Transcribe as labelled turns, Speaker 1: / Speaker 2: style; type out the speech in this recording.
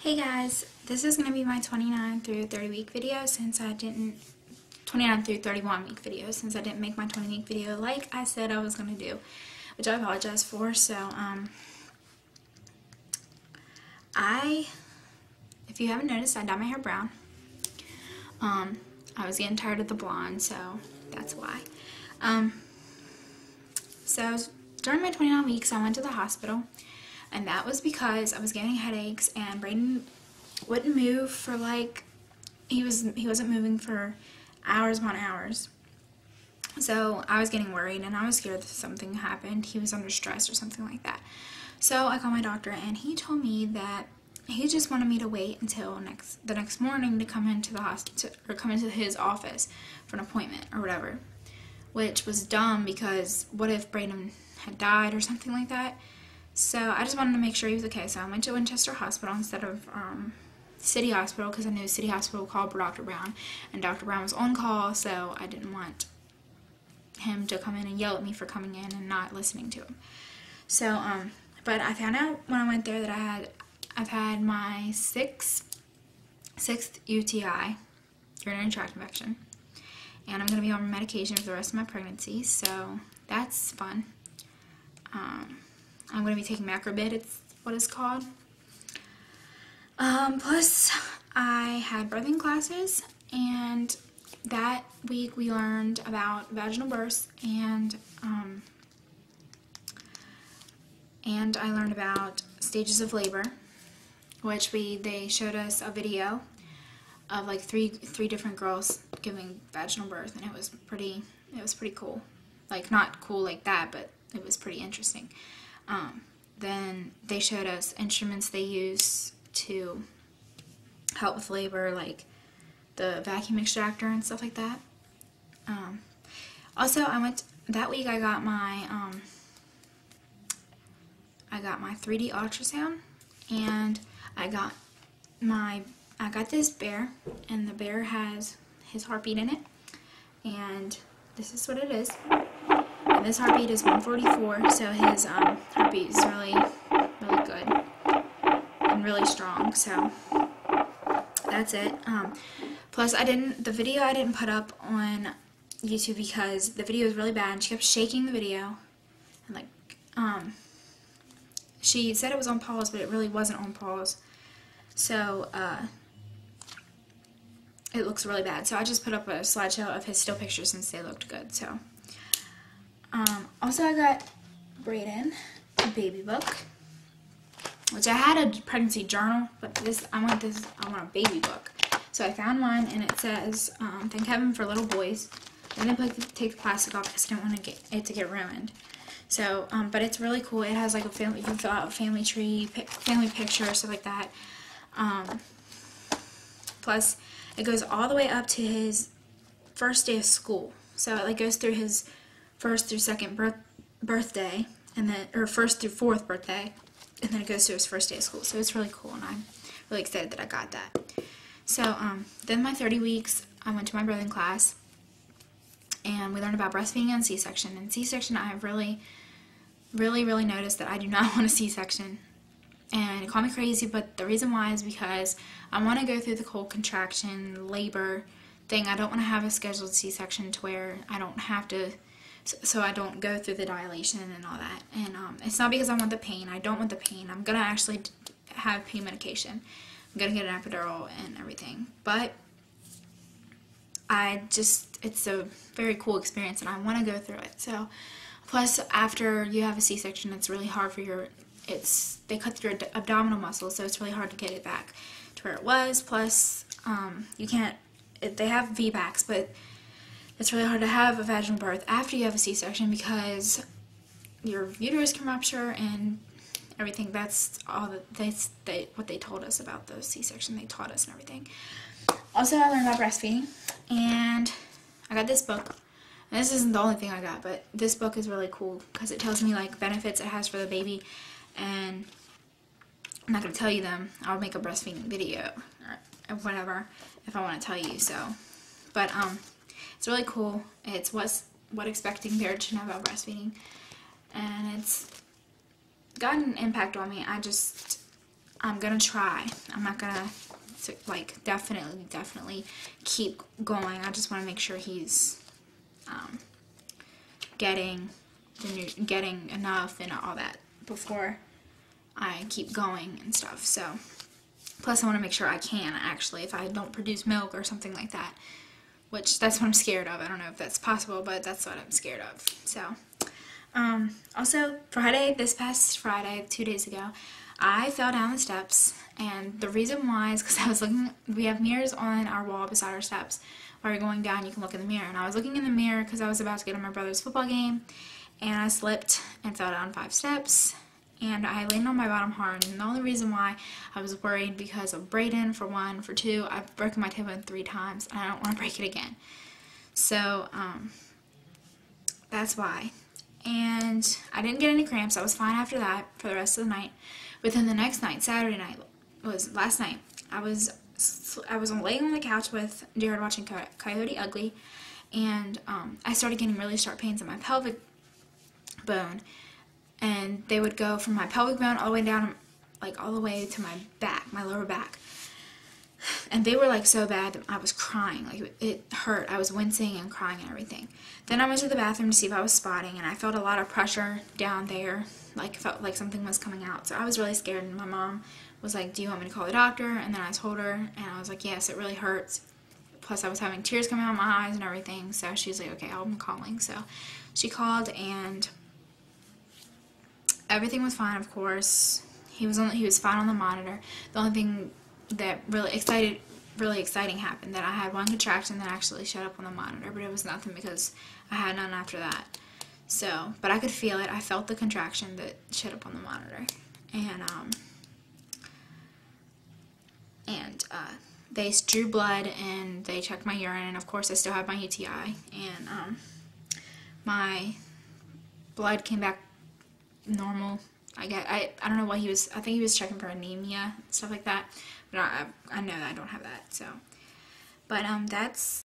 Speaker 1: Hey guys, this is going to be my 29 through 30 week video since I didn't, 29 through 31 week video since I didn't make my 20 week video like I said I was going to do, which I apologize for. So, if you haven't noticed, I dyed my hair brown. I was getting tired of the blonde, so that's why. So during my 29 weeks, I went to the hospital. And that was because I was getting headaches and Braden wouldn't move for he wasn't moving for hours upon hours. So I was getting worried and I was scared that something happened. He was under stress or something like that. So I called my doctor and he told me that he just wanted me to wait until the next morning to come into the hospital or come into his office for an appointment or whatever. Which was dumb because what if Braden had died or something like that? So I just wanted to make sure he was okay. So I went to Winchester Hospital instead of City Hospital because I knew City Hospital called for Dr. Brown. And Dr. Brown was on call, so I didn't want him to come in and yell at me for coming in and not listening to him. So, but I found out when I went there that I've had my sixth UTI, urinary tract infection. And I'm going to be on medication for the rest of my pregnancy, so that's fun. I'm going to be taking Macrobid, it's what it's called. Plus, I had birthing classes, and that week we learned about vaginal births, and I learned about stages of labor, which they showed us a video of like three different girls giving vaginal birth, and it was pretty cool. Like, not cool like that, but it was pretty interesting. Then they showed us instruments they use to help with labor, like the vacuum extractor and stuff like that. Also, that week I got my 3D ultrasound, and I got this bear, and the bear has his heartbeat in it, and this is what it is. And this heartbeat is 144, so his heartbeat is really good and really strong. So that's it. Plus, the video I didn't put up on YouTube because the video was really bad. And she kept shaking the video, and she said it was on pause, but it really wasn't on pause. So it looks really bad. So I just put up a slideshow of his still pictures since they looked good. So. Also, I got Braden a baby book, which I had a pregnancy journal, but I want a baby book. So I found one, and it says, "Thank Heaven for Little Boys." I didn't take the plastic off because I didn't want it to get ruined. So, but it's really cool. It has like you can fill out a family tree, family picture, stuff like that. Plus, it goes all the way up to his first day of school. So it goes through his first through second birthday, and then first through fourth birthday, and then it goes to his first day of school. So it's really cool, and I'm really excited that I got that. So then my 30 weeks, I went to my birthing class, and we learned about breastfeeding and C-section. And C-section, I have really noticed that I do not want a C-section, and call me crazy, but the reason why is because I want to go through the whole contraction labor thing. I don't want to have a scheduled C-section to where I don't have to. So I don't go through the dilation and all that. And it's not because I want the pain. I don't want the pain. I'm going to actually have pain medication. I'm going to get an epidural and everything. But it's a very cool experience, and I want to go through it. So, plus, after you have a C-section, it's really hard for they cut through your abdominal muscle, so it's really hard to get it back to where it was. Plus, you can't, they have VBACs, but it's really hard to have a vaginal birth after you have a C-section because your uterus can rupture and everything. That's all what they told us about the C-section. They taught us and everything. Also, I learned about breastfeeding, and I got this book. And this isn't the only thing I got, but this book is really cool because it tells me benefits it has for the baby, and I'm not going to tell you them. I'll make a breastfeeding video or whatever if I want to tell you. So, but it's really cool. It's what expecting parents should know about breastfeeding, and it's gotten an impact on me. I'm gonna try. I'm not gonna like definitely keep going. I just want to make sure he's getting enough and all that before I keep going and stuff. So plus I want to make sure I can actually, if I don't produce milk or something like that, which that's what I'm scared of. I don't know if that's possible, but that's what I'm scared of. So also this past Friday, 2 days ago, I fell down the steps, and the reason why is because I was looking, we have mirrors on our wall beside our steps. While you're going down, you can look in the mirror, and I was looking in the mirror because I was about to get on my brother's football game, and I slipped and fell down 5 steps, and I landed on my bottom hard. And the only reason why I was worried because of Brayden, for one. For two, I've broken my tailbone 3 times, and I don't want to break it again. So that's why. And I didn't get any cramps. I was fine after that for the rest of the night. But then the next night, Saturday night, was last night, I was laying on the couch with Jared watching Coyote Ugly, and I started getting really sharp pains in my pelvic bone, and they would go from my pelvic bone all the way down, like all the way to my back, my lower back. And they were like so bad that I was crying. Like it hurt. I was wincing and crying and everything. Then I went to the bathroom to see if I was spotting, and I felt a lot of pressure down there. Like felt like something was coming out. So I was really scared, and my mom was like, "Do you want me to call the doctor?" And then I told her, and I was like, "Yes, it really hurts." Plus I was having tears coming out of my eyes and everything. So she's like, "Okay, I'm calling." So she called, and everything was fine, of course. He was fine on the monitor. The only thing that really exciting happened, that I had one contraction that actually showed up on the monitor, but it was nothing because I had none after that. So, but I could feel it. I felt the contraction that showed up on the monitor, and they drew blood and they checked my urine, and of course I still have my UTI, and my blood came back normal. I don't know what he was. I think he was checking for anemia and stuff like that. But I know that I don't have that. So, but that's